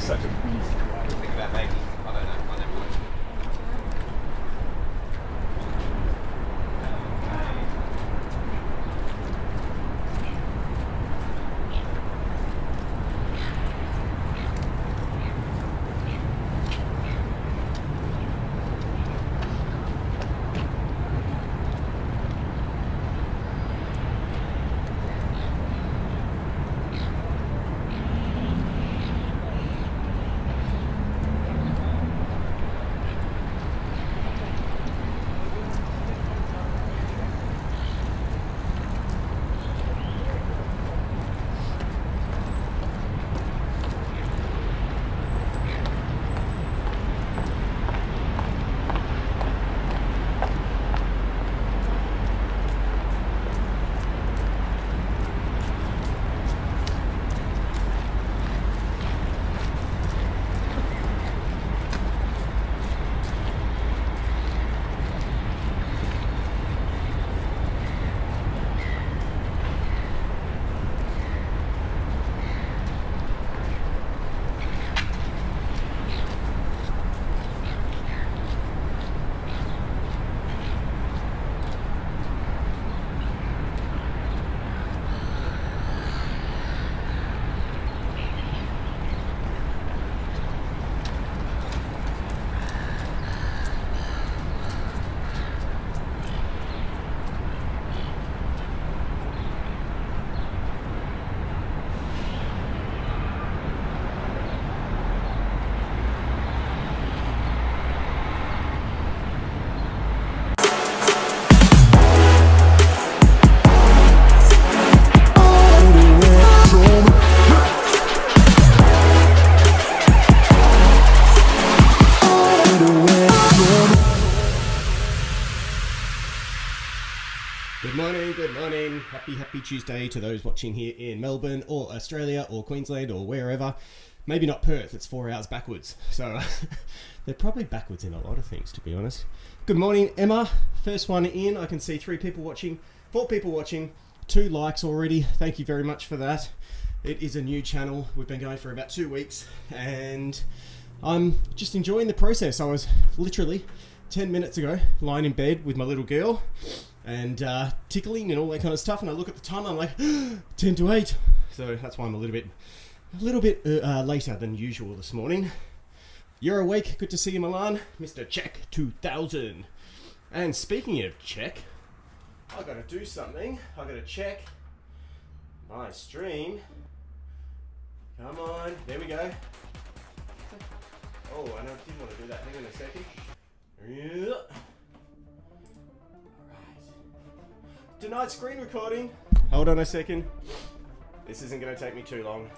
just such a Think about making, I don't know, I never would. Good morning. Happy Tuesday to those watching here in Melbourne or Australia or Queensland or wherever. Maybe not Perth, it's 4 hours backwards. So they're probably backwards in a lot of things, to be honest. Good morning, Emma. First one in. I can see 3 people watching, 4 people watching, 2 likes already. Thank you very much for that. It is a new channel. We've been going for about 2 weeks and I'm just enjoying the process. I was literally 10 minutes ago lying in bed with my little girl and tickling and all that kind of stuff, and I look at the time, I'm like 10 to 8, so that's why I'm a little bit later than usual this morning. You're awake, good to see you, Milan. Mr. Check 2000. And speaking of check, I gotta do something. I gotta check my stream. Come on, there we go. Oh, I didn't want to do that. Hang on a second. Yeah. Denied screen recording. Hold on a second. This isn't going to take me too long.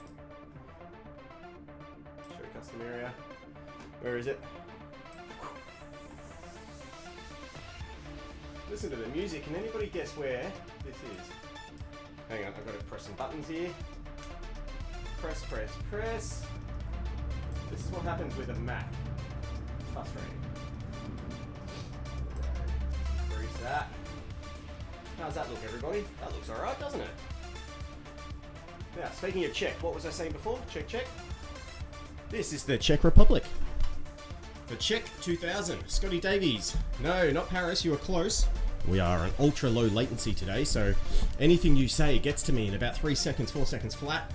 Show custom area. Where is it? Listen to the music. Can anybody guess where this is? Hang on, I've got to press some buttons here. Press. This is what happens with a Mac. Frustrating. Freeze that. How's that look, everybody? That looks alright, doesn't it? Now, speaking of Czech, what was I saying before? Check. This is the Czech Republic. The Czech 2000. Scotty Davies. No, not Paris, you were close. We are an ultra low latency today, so anything you say gets to me in about 3 seconds, 4 seconds flat.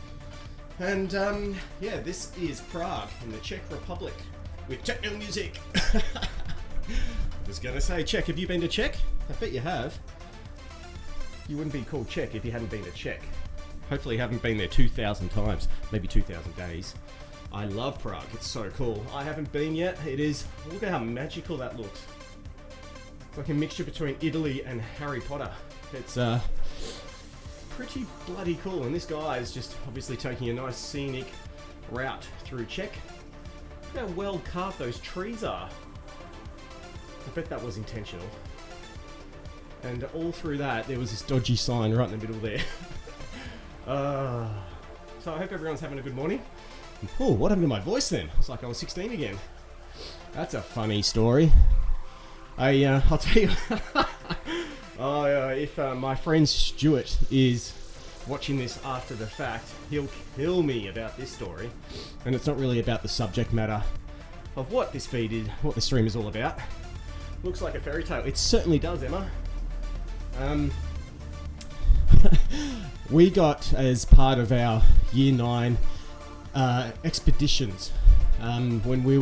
And yeah, this is Prague in the Czech Republic with techno music. I was gonna say, Czech, have you been to Czech? I bet you have. You wouldn't be called Czech if you hadn't been to Czech. Hopefully you haven't been there 2,000 times, maybe 2,000 days. I love Prague, it's so cool. I haven't been yet, it is, look at how magical that looks. It's like a mixture between Italy and Harry Potter. It's pretty bloody cool, and this guy is just obviously taking a nice scenic route through Czech. Look how well carved those trees are. I bet that was intentional. And all through that, there was this dodgy sign right in the middle there. So I hope everyone's having a good morning. Oh, what happened to my voice then? It's like I was 16 again. That's a funny story. I'll tell you. If my friend Stuart is watching this after the fact, he'll kill me about this story. And it's not really about the subject matter of what this feed is, what the stream is all about. Looks like a fairy tale. It certainly does, Emma. We got, as part of our Year 9 expeditions, when we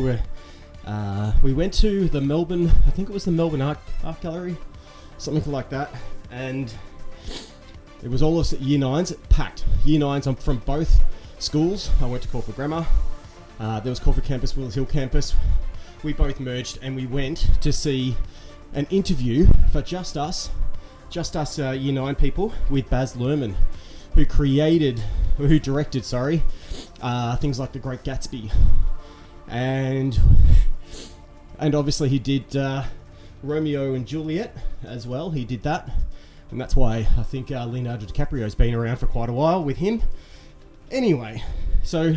went to the Melbourne, I think it was the Melbourne Art Gallery, something like that, and it was all of Year 9s packed. Year 9s, I'm from both schools. I went to Caulfield Grammar. There was Caulfield Campus, Wills Hill Campus. We both merged and we went to see an interview for just us Year 9 people with Baz Luhrmann, who directed things like The Great Gatsby, and obviously he did Romeo and Juliet as well. He did that, and that's why I think Leonardo DiCaprio's been around for quite a while with him. Anyway, so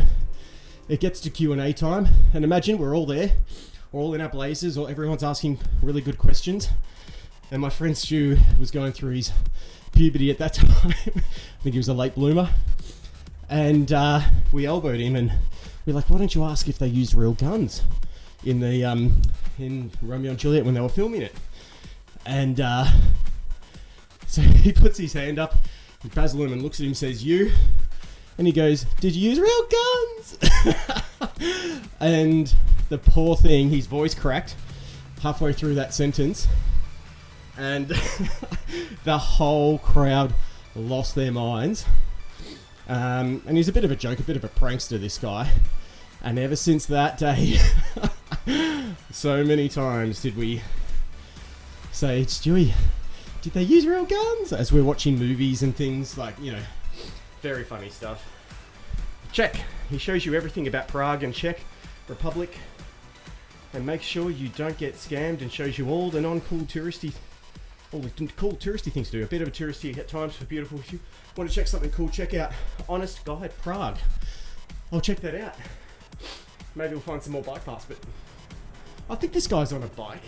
it gets to Q&A time, and imagine we're all there, we're all in our blazers, or everyone's asking really good questions. And my friend Stu was going through his puberty at that time. I think he was a late bloomer. And we elbowed him and we're like, why don't you ask if they used real guns in the in Romeo and Juliet when they were filming it? And so he puts his hand up and Baz Luhrmann looks at him and says, you? And he goes, did you use real guns? And the poor thing, his voice cracked halfway through that sentence. And the whole crowd lost their minds. And he's a bit of a joke, a bit of a prankster, this guy. And ever since that day, so many times did we say, Stewie, did they use real guns? As we're watching movies and things like, very funny stuff. Czech, he shows you everything about Prague and Czech Republic. And makes sure you don't get scammed, and shows you all the cool touristy things to do. A bit of a touristy at times for beautiful. If you want to check something cool, check out Honest Guide Prague. I'll check that out. Maybe we'll find some more bike paths, but I think this guy's on a bike.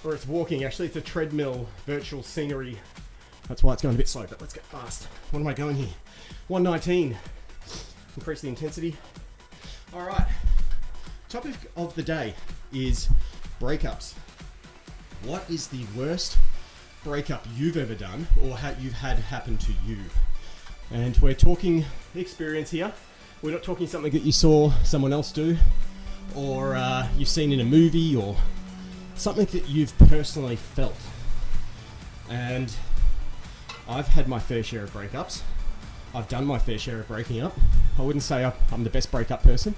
Or it's walking, actually. It's a treadmill, virtual scenery. That's why it's going a bit slow, but let's get fast. What am I going here? 119. Increase the intensity. Alright. Topic of the day is breakups. What is the worst breakup you've ever done, or you've had happen to you? And we're talking experience here. We're not talking something that you saw someone else do, or you've seen in a movie, or something that you've personally felt. And I've had my fair share of breakups. I've done my fair share of breaking up. I wouldn't say I'm the best breakup person.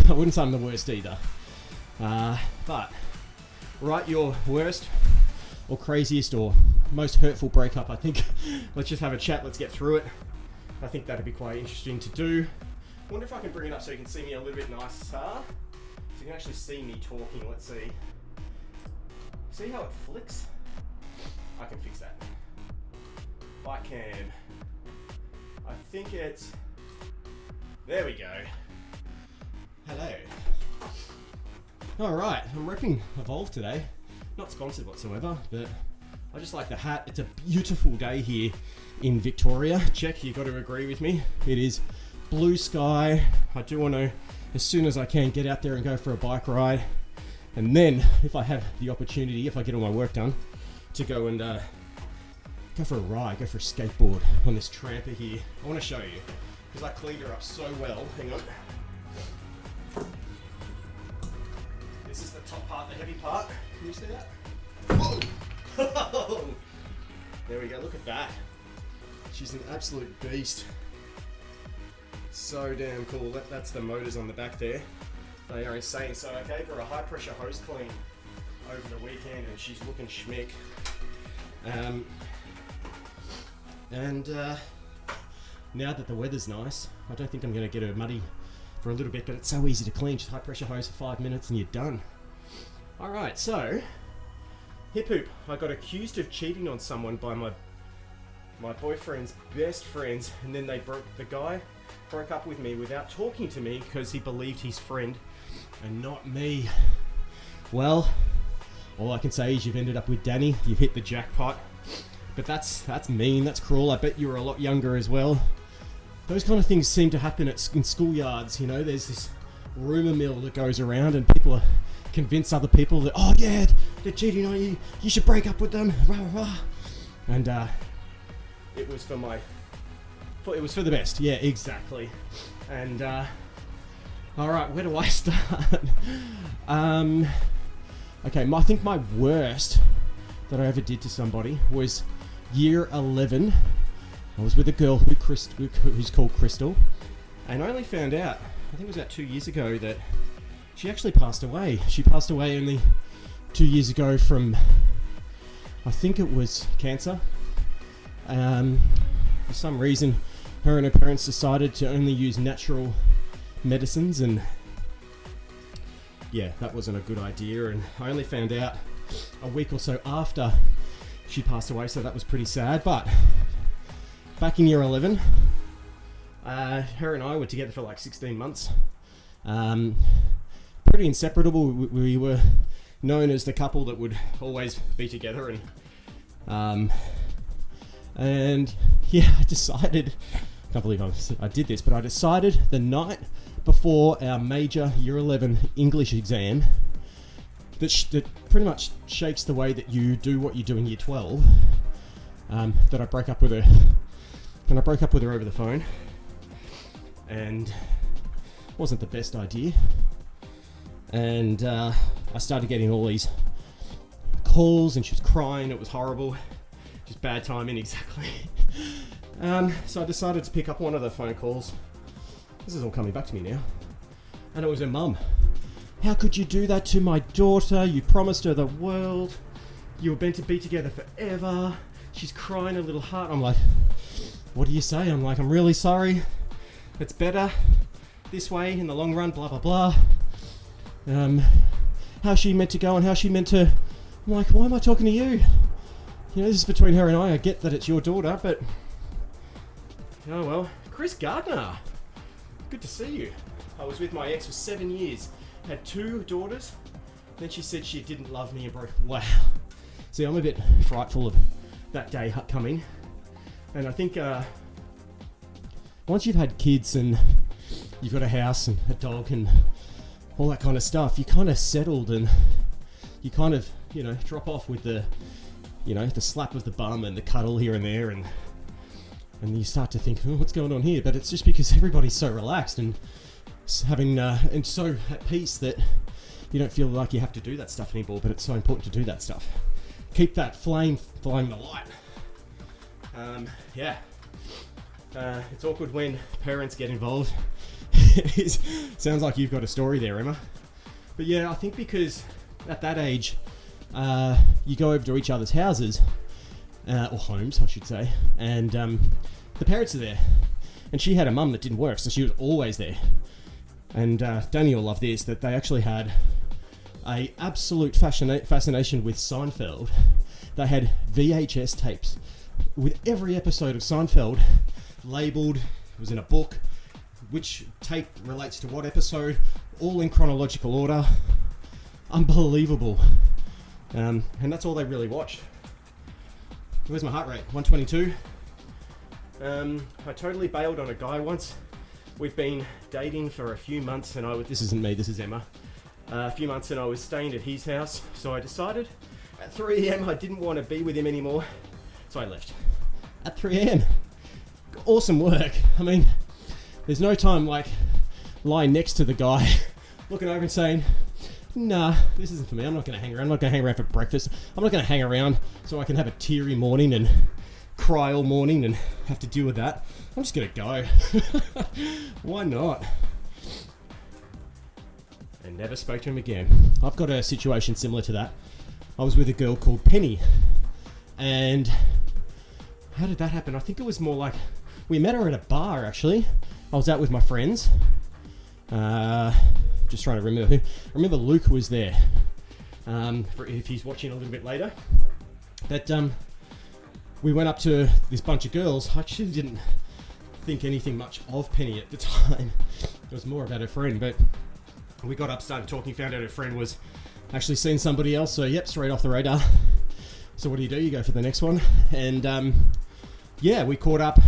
I wouldn't say I'm the worst either. But write your worst or craziest or most hurtful breakup. I think let's just have a chat. Let's get through it. I think that'd be quite interesting to do. I wonder if I can bring it up so you can see me a little bit nicer. So you can actually see me talking. Let's see. See how it flicks? I can fix that. I can. I think it's... There we go. Hello. Alright, I'm repping Evolve today. Not sponsored whatsoever, but I just like the hat. It's a beautiful day here in Victoria. Check, you got to agree with me. It is blue sky. I do want to, as soon as I can, get out there and go for a bike ride. And then, if I have the opportunity, if I get all my work done, to go and go for a ride, go for a skateboard on this tramper here. I want to show you, because I cleaned her up so well. Hang on. This is the top part, the heavy part. Can you see that? Whoa! There we go, look at that. She's an absolute beast. So damn cool. That's the motors on the back there. They are insane. So I gave her a high pressure hose clean over the weekend and she's looking schmick. Now that the weather's nice, I don't think I'm going to get her muddy for a little bit, but it's so easy to clean. Just high pressure hose for 5 minutes and you're done. Alright, so hip hoop. I got accused of cheating on someone by my boyfriend's best friends, and then the guy broke up with me without talking to me because he believed his friend and not me. Well, all I can say is you've ended up with Danny. You've hit the jackpot. But that's mean, that's cruel. I bet you were a lot younger as well. Those kind of things seem to happen in schoolyards, you know. There's this rumour mill that goes around and people are convince other people that, oh yeah, they're cheating on you, you should break up with them, rah, rah, rah. And it was it was for the best. Yeah, exactly. And all right, where do I start? Okay, I think my worst that I ever did to somebody was year 11. I was with a girl who's called Crystal, and I only found out, I think it was about 2 years ago, that she actually passed away. She passed away only 2 years ago from, I think it was cancer. For some reason, her and her parents decided to only use natural medicines, and yeah, that wasn't a good idea. And I only found out a week or so after she passed away, so that was pretty sad. But back in year 11, her and I were together for like 16 months. Pretty inseparable. We were known as the couple that would always be together, and yeah, I decided, I can't believe I did this, but I decided the night before our major year 11 English exam that pretty much shakes the way that you do what you do in year 12, that I broke up with her. And I broke up with her over the phone, and it wasn't the best idea. And I started getting all these calls, and she was crying. It was horrible, just bad timing, exactly. So I decided to pick up one of the phone calls. This is all coming back to me now, and it was her mum. How could you do that to my daughter? You promised her the world. You were meant to be together forever. She's crying a little heart. I'm like, what do you say? I'm like, I'm really sorry. It's better this way in the long run, blah, blah, blah. How's she meant to go and how's she meant to... I'm like, why am I talking to you? You know, this is between her and I get that it's your daughter, but... Oh well. Chris Gardner. Good to see you. I was with my ex for 7 years. Had 2 daughters. Then she said she didn't love me and broke... Wow. See, I'm a bit frightful of that day coming. And I think once you've had kids and you've got a house and a dog and all that kind of stuff, you kind of settled and you kind of, you know, drop off with the, you know, the slap of the bum and the cuddle here and there, and you start to think, oh, what's going on here? But it's just because everybody's so relaxed and having and so at peace that you don't feel like you have to do that stuff anymore. But it's so important to do that stuff. Keep that flame flying the light. Yeah. It's awkward when parents get involved. Sounds like you've got a story there, Emma. But yeah, I think because at that age, you go over to each other's houses, or homes, I should say, and the parents are there. And she had a mum that didn't work, so she was always there. And Danny will love this, that they actually had a absolute fascination with Seinfeld. They had VHS tapes with every episode of Seinfeld labelled. It was in a book, which tape relates to what episode, all in chronological order. Unbelievable. And that's all they really watched. Where's my heart rate? 122. I totally bailed on a guy once. We've been dating for a few months, and this isn't me, this is Emma. A few months, and I was staying at his house, so I decided at 3 a.m. I didn't want to be with him anymore, so I left. At 3 a.m. Awesome work. I mean, there's no time like lying next to the guy, looking over and saying, nah, this isn't for me. I'm not going to hang around. I'm not going to hang around for breakfast. I'm not going to hang around so I can have a teary morning and cry all morning and have to deal with that. I'm just going to go. Why not? And never spoke to him again. I've got a situation similar to that. I was with a girl called Penny. And how did that happen? I think it was more like, we met her at a bar, actually. I was out with my friends. Just trying to remember who. I remember Luke was there. If he's watching a little bit later. But we went up to this bunch of girls. I actually didn't think anything much of Penny at the time. It was more about her friend. But we got up, started talking, found out her friend was actually seeing somebody else. So yep, straight off the radar. So what do? You go for the next one. And yeah, we caught up.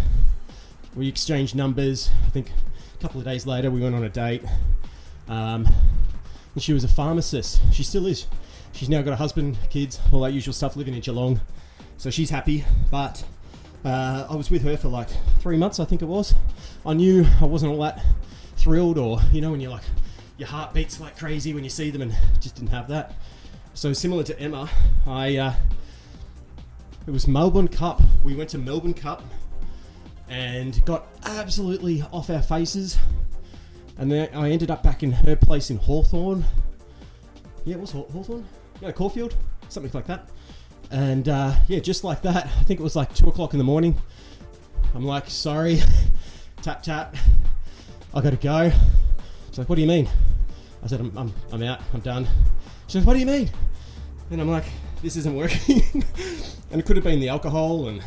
We exchanged numbers. I think a couple of days later we went on a date. And she was a pharmacist. She still is. She's now got a husband, kids, all that usual stuff, living in Geelong. So she's happy. But I was with her for like 3 months, I think it was. I knew I wasn't all that thrilled, or, you know, when you're like, your heart beats like crazy when you see them, and just didn't have that. So similar to Emma, it was Melbourne Cup. We went to Melbourne Cup and got absolutely off our faces. And then I ended up back in her place in Hawthorn. Yeah, it was Hawthorn? No, Caulfield, something like that. And yeah, just like that, I think it was like 2 o'clock in the morning. I'm like, sorry, tap tap, I gotta go. She's like, what do you mean? I said, I'm out, I'm done. She said, what do you mean? And I'm like, this isn't working. And it could have been the alcohol and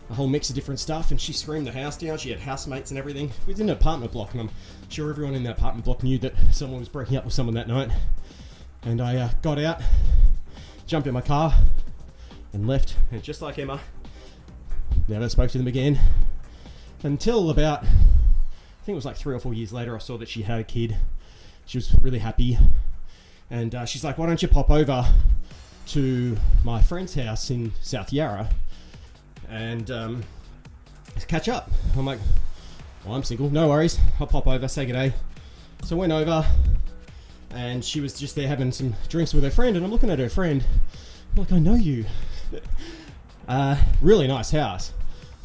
a whole mix of different stuff. And she screamed the house down. She had housemates and everything. We was in an apartment block, and I'm sure everyone in that apartment block knew that someone was breaking up with someone that night. And I got out, jumped in my car, and left. And just like Emma, never spoke to them again. Until about, I think it was like 3 or 4 years later, I saw that she had a kid. She was really happy. And she's like, why don't you pop over to my friend's house in South Yarra and catch up. I'm like, well, I'm single, no worries, I'll pop over, say good day. So I went over, and she was just there having some drinks with her friend, and I'm looking at her friend, I'm like, I know you. Really nice house.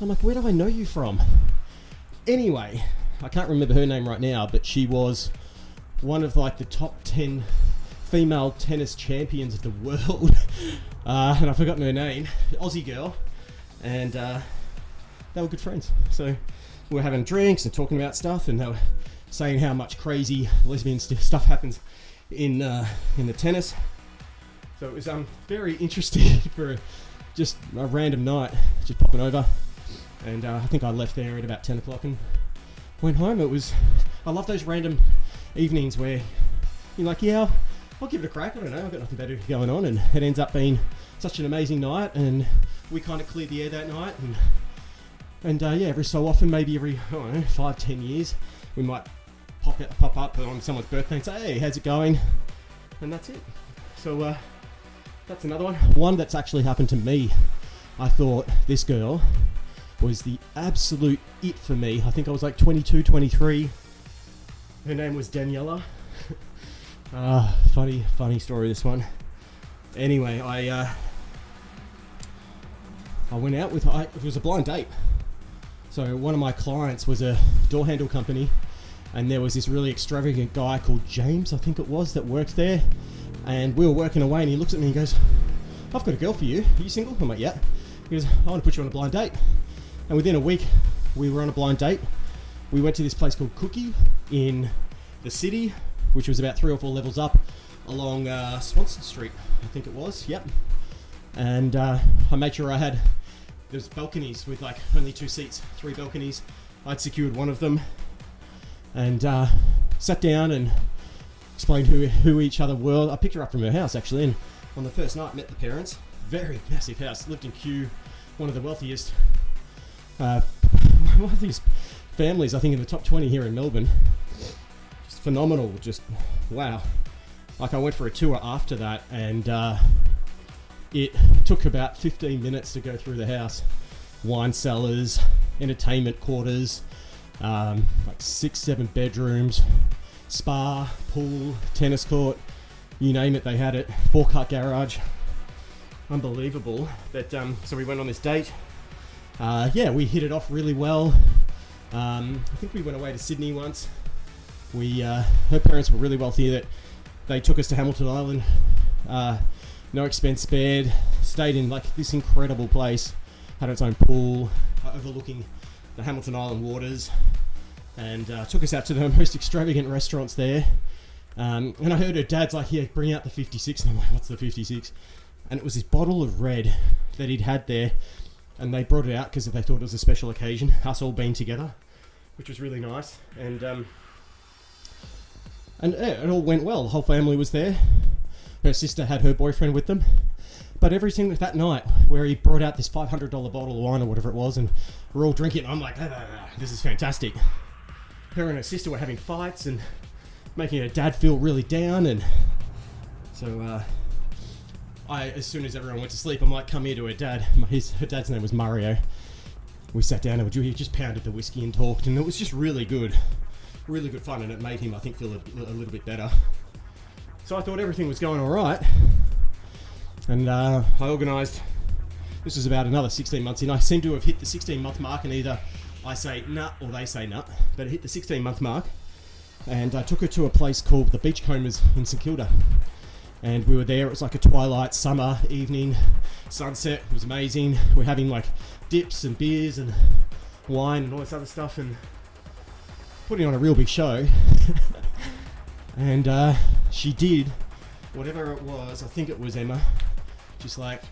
I'm like, where do I know you from? Anyway, I can't remember her name right now, but she was one of like the top 10 female tennis champions of the world. And I've forgotten her name. Aussie girl. And they were good friends. So we were having drinks and talking about stuff, and they were saying how much crazy lesbian stuff happens in the tennis. So it was very interesting for just a random night, just popping over. And I think I left there at about 10 o'clock and went home. I love those random evenings where you're like, yeah, I'll give it a crack. I don't know, I've got nothing better going on, and it ends up being such an amazing night. And we kind of cleared the air that night, and yeah, every so often, maybe every 5-10 years, we might pop up on someone's birthday and say, hey, how's it going? And that's it. So that's another one that's actually happened to me. I thought this girl was the absolute it for me. I think I was like 22, 23. Her name was Daniela. Funny story, this one. Anyway, I went out with her. It was a blind date. So one of my clients was a door handle company, and there was this really extravagant guy called James, I think it was, that worked there. And we were working away, and he looks at me and goes, I've got a girl for you. Are you single? I'm like, yeah. He goes, I want to put you on a blind date. And within a week, we were on a blind date. We went to this place called Cookie in the city, which was about 3 or 4 levels up along Swanston Street, I think it was. Yep. And I made sure there's balconies with like only 2 seats, 3 balconies. I'd secured one of them, and sat down and explained who each other were. I picked her up from her house actually, and on the first night met the parents. Very massive house, lived in Kew, one of the wealthiest families I think in the top 20 here in Melbourne. Just phenomenal, just wow. Like I went for a tour after that, and it took about 15 minutes to go through the house. Wine cellars, entertainment quarters, like 6-7 bedrooms, spa, pool, tennis court, you name it, they had it. 4-car garage. Unbelievable. But so we went on this date. Yeah, we hit it off really well. I think we went away to Sydney once. Her parents were really wealthy that they took us to Hamilton Island. No expense spared. Stayed in like this incredible place. Had its own pool overlooking the Hamilton Island waters, and took us out to the most extravagant restaurants there. And I heard her dad's like, yeah, bring out the 56. And I'm like, what's the 56? And it was this bottle of red that he'd had there, and they brought it out because they thought it was a special occasion, us all being together, which was really nice. And yeah, it all went well. The whole family was there. her sister had her boyfriend with them. But every single that night where he brought out this $500 bottle of wine or whatever it was, and we're all drinking, I'm like, this is fantastic. Her and her sister were having fights and making her dad feel really down, and so as soon as everyone went to sleep, I'm like, come here to her dad. Her dad's name was Mario. We sat down and we just pounded the whiskey and talked, and it was just really good fun, and it made him, I think, feel a little bit better. So I thought everything was going all right. And I organised, this was about another 16 months in. I seem to have hit the 16-month mark, and either I say nut or they say nut, but it hit the 16-month mark. And I took her to a place called the Beachcombers in St Kilda. And we were there, it was like a twilight summer evening, sunset, it was amazing. We're having like dips and beers and wine and all this other stuff, and putting on a real big show. And she did, whatever it was, I think it was Emma, just like,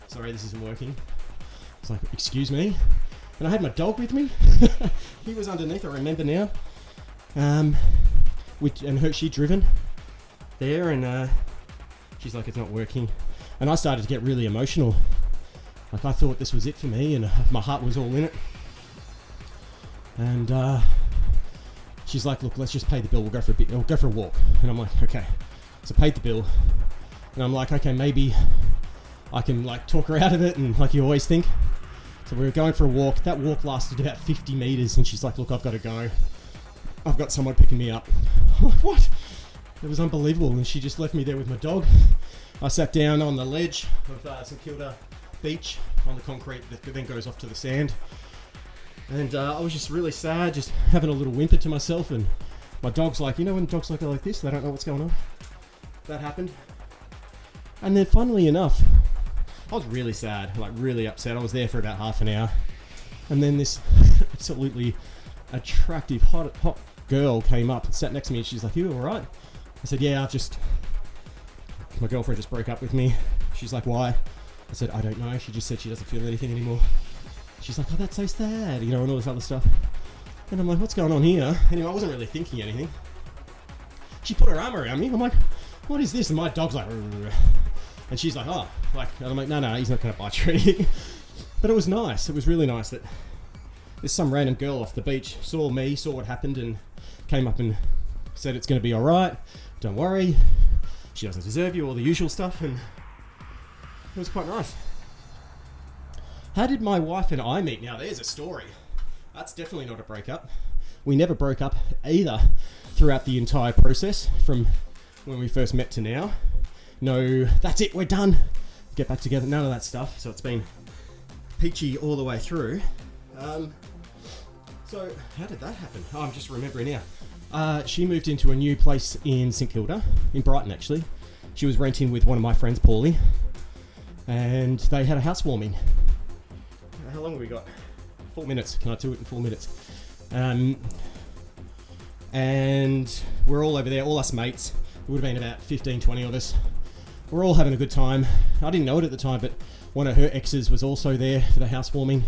sorry, this isn't working. It's like, excuse me. And I had my dog with me. He was underneath, I remember now. She'd driven there, and she's like, it's not working. And I started to get really emotional. Like, I thought this was it for me, and my heart was all in it. And she's like, look, let's just pay the bill. We'll go for a walk. And I'm like, okay. So paid the bill. And I'm like, okay, maybe I can like talk her out of it, and like you always think. So we were going for a walk. That walk lasted about 50 meters, and she's like, look, I've got to go. I've got someone picking me up. I'm like, what? It was unbelievable. And she just left me there with my dog. I sat down on the ledge of St Kilda Beach on the concrete that then goes off to the sand. And I was just really sad, just having a little whimper to myself. And my dog's like, you know when dogs are like this, they don't know what's going on? That happened. And then funnily enough, I was really sad, like really upset. I was there for about half an hour. And then this absolutely attractive, hot girl came up and sat next to me, and she's like, you all right? I said, yeah, my girlfriend just broke up with me. She's like, why? I said, I don't know. She just said she doesn't feel anything anymore. She's like, oh, that's so sad, and all this other stuff. And I'm like, what's going on here? Anyway, I wasn't really thinking anything. She put her arm around me. I'm like, what is this? And my dog's like, rrr. And she's like, oh, like, and I'm like, no, he's not going to bite you or anything. But it was nice. It was really nice that there's some random girl off the beach saw what happened, and came up and said it's going to be all right. Don't worry. She doesn't deserve you, all the usual stuff. And it was quite nice. How did my wife and I meet? Now, there's a story. That's definitely not a breakup. We never broke up either throughout the entire process from when we first met to now. No, that's it, we're done. Get back together, none of that stuff. So it's been peachy all the way through. So how did that happen? Oh, I'm just remembering now. She moved into a new place in St Kilda, in Brighton actually. She was renting with one of my friends, Paulie, and they had a housewarming. How long have we got? 4 minutes. Can I do it in 4 minutes? And we're all over there, all us mates. It would have been about 15, 20 of us. We're all having a good time. I didn't know it at the time, but one of her exes was also there for the housewarming,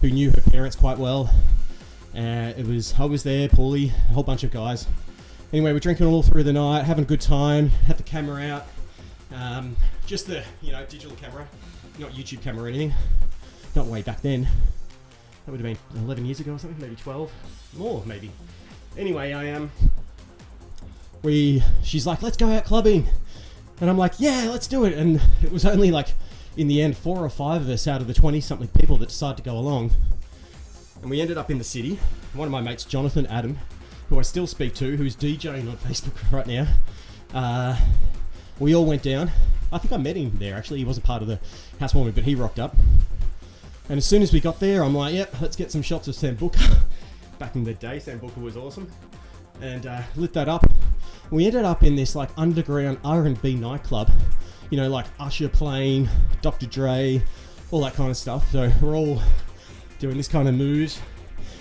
who knew her parents quite well. I was there, Paulie, a whole bunch of guys. Anyway, we're drinking all through the night, having a good time, had the camera out. Just the, digital camera, not YouTube camera or anything. Not way back then. That would have been 11 years ago or something, maybe 12. More, maybe. Anyway, she's like, let's go out clubbing. And I'm like, yeah, let's do it. And it was only like, in the end, 4 or 5 of us out of the 20-something people that decided to go along. And we ended up in the city. One of my mates, Jonathan Adam, who I still speak to, who's DJing on Facebook right now. We all went down. I think I met him there, actually. He wasn't part of the housewarming, but he rocked up. And as soon as we got there, I'm like, yep, let's get some shots of Sambuca. Back in the day, Sambuca was awesome. And lit that up. We ended up in this like underground R&B nightclub. Like Usher playing, Dr. Dre, all that kind of stuff. So we're all doing this kind of moves.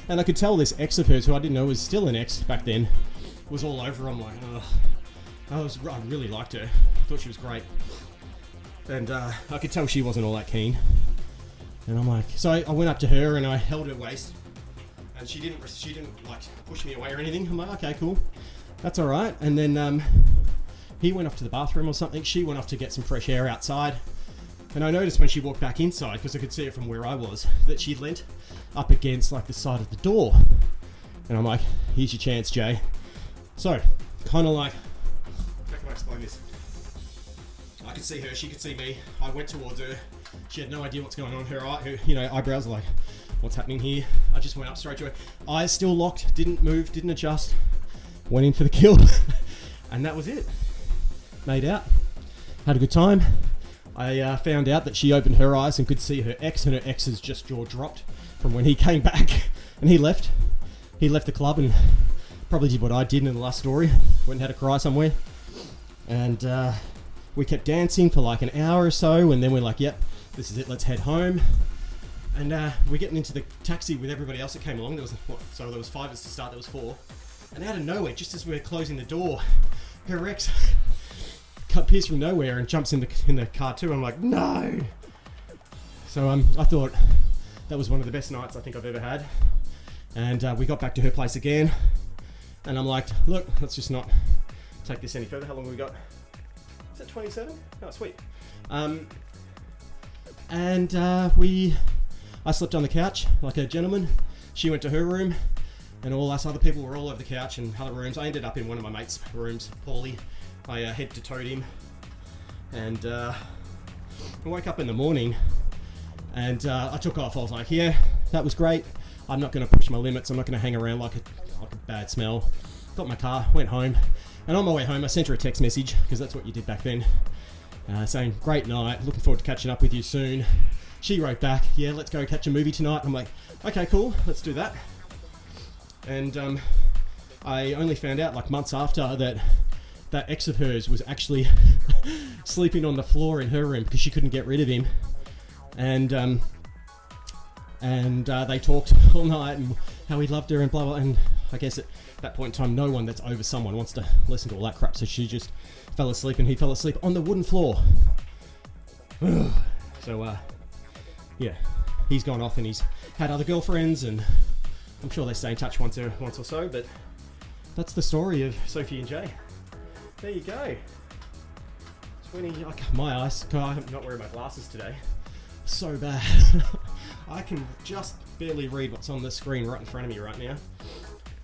And I could tell this ex of hers, who I didn't know was still an ex back then, was all over. I'm like, I really liked her. I thought she was great. And I could tell she wasn't all that keen. And I'm like, so I went up to her and I held her waist. And she didn't like push me away or anything. I'm like, okay, cool. That's all right. And then He went off to the bathroom or something. She went off to get some fresh air outside. And I noticed when she walked back inside, because I could see it from where I was, that she leant up against like the side of the door. And I'm like, here's your chance, Jay. So, kind of like, how can I explain this? I could see her, she could see me. I went towards her. She had no idea what's going on. Her eyebrows are like, what's happening here? I just went up straight to her. Eyes still locked, didn't move, didn't adjust. Went in for the kill. And that was it. Made out. Had a good time. I found out that she opened her eyes and could see her ex, and her ex's just jaw dropped from when he came back. And he left. He left the club and probably did what I did in the last story. Went and had a cry somewhere. And we kept dancing for like an hour or so, and then we're like, yep, this is it, let's head home. And we're getting into the taxi with everybody else that came along. There was 5 of us to start, there was 4. And out of nowhere, just as we were closing the door, her ex appears from nowhere and jumps in the car too. I'm like, no! So I thought that was one of the best nights I think I've ever had. And we got back to her place again. And I'm like, look, let's just not take this any further. How long have we got? Is that 27? Oh, sweet. I slept on the couch like a gentleman. She went to her room, and all us other people were all over the couch in other rooms. I ended up in one of my mates' rooms, Paulie. I head-to-toed him, and I woke up in the morning, and I took off. I was like, yeah, that was great. I'm not going to push my limits. I'm not going to hang around like a bad smell. Got in my car, went home, and on my way home, I sent her a text message, because that's what you did back then, saying, great night, looking forward to catching up with you soon. She wrote back, yeah, let's go catch a movie tonight. I'm like, okay, cool, let's do that. And I only found out like months after that ex of hers was actually sleeping on the floor in her room because she couldn't get rid of him. And they talked all night and how he loved her and blah blah. And I guess at that point in time, no one that's over someone wants to listen to all that crap. So she just fell asleep, and he fell asleep on the wooden floor. So yeah, he's gone off and he's had other girlfriends, and I'm sure they stay in touch once or so. But that's the story of Sophie and Jay. There you go. 20. My eyes. I'm not wearing my glasses today. So bad. I can just barely read what's on the screen right in front of me right now.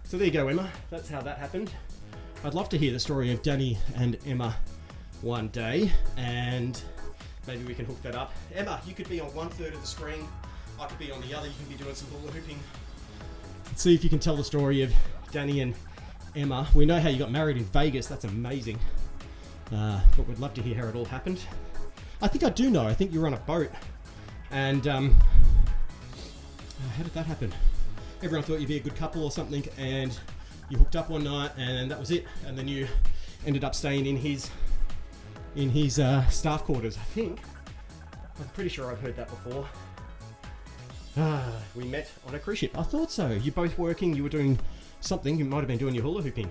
So there you go, Emma. That's how that happened. I'd love to hear the story of Danny and Emma one day, and maybe we can hook that up. Emma, you could be on 1/3 of the screen. I could be on the other. You can be doing some hula hooping. Let's see if you can tell the story of Danny and Emma. We know how you got married in Vegas. That's amazing. But we'd love to hear how it all happened. I think I do know. I think you were on a boat. And how did that happen? Everyone thought you'd be a good couple or something, and you hooked up one night, and that was it. And then you ended up staying in his staff quarters, I think. I'm pretty sure I've heard that before. We met on a cruise ship. I thought so. You're both working. You were doing something. You might have been doing your hula hooping.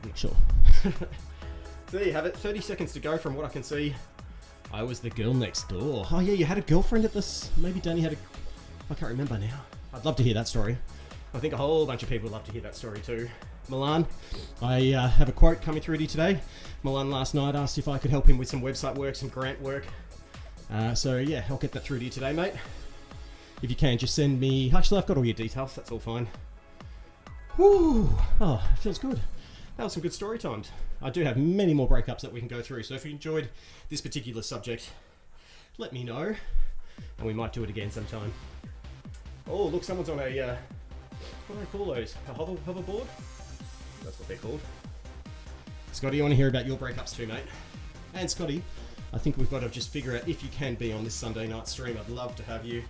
I'm not sure. So there you have it. 30 seconds to go from what I can see. I was the girl next door. Oh yeah, you had a girlfriend at this. Maybe Danny had I can't remember now. I'd love to hear that story. I think a whole bunch of people would love to hear that story too. Milan, I have a quote coming through to you today. Milan last night asked if I could help him with some website work, some grant work. So yeah, I'll get that through to you today, mate. If you can, just send me... Actually, I've got all your details. That's all fine. Whew. Oh, it feels good. That was some good story times. I do have many more breakups that we can go through. So if you enjoyed this particular subject, let me know. And we might do it again sometime. Oh, look, someone's on a... what do they call those? A hoverboard? That's what they're called. Scotty, I want to hear about your breakups too, mate. And Scotty, I think we've got to just figure out if you can be on this Sunday night stream. I'd love to have you.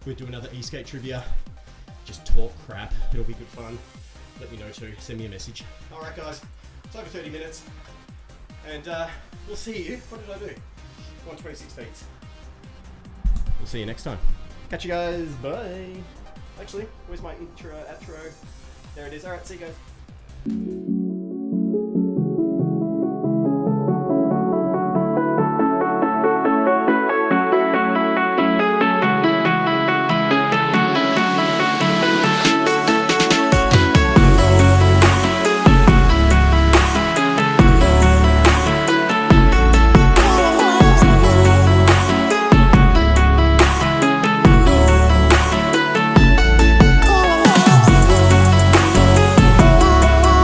We'll do another e-skate trivia. Just talk crap. It'll be good fun. Let me know too. Send me a message. Alright guys, it's over 30 minutes. And we'll see you. What did I do? 1:26 beats. We'll see you next time. Catch you guys. Bye. Actually, where's my outro? There it is. Alright, see you guys.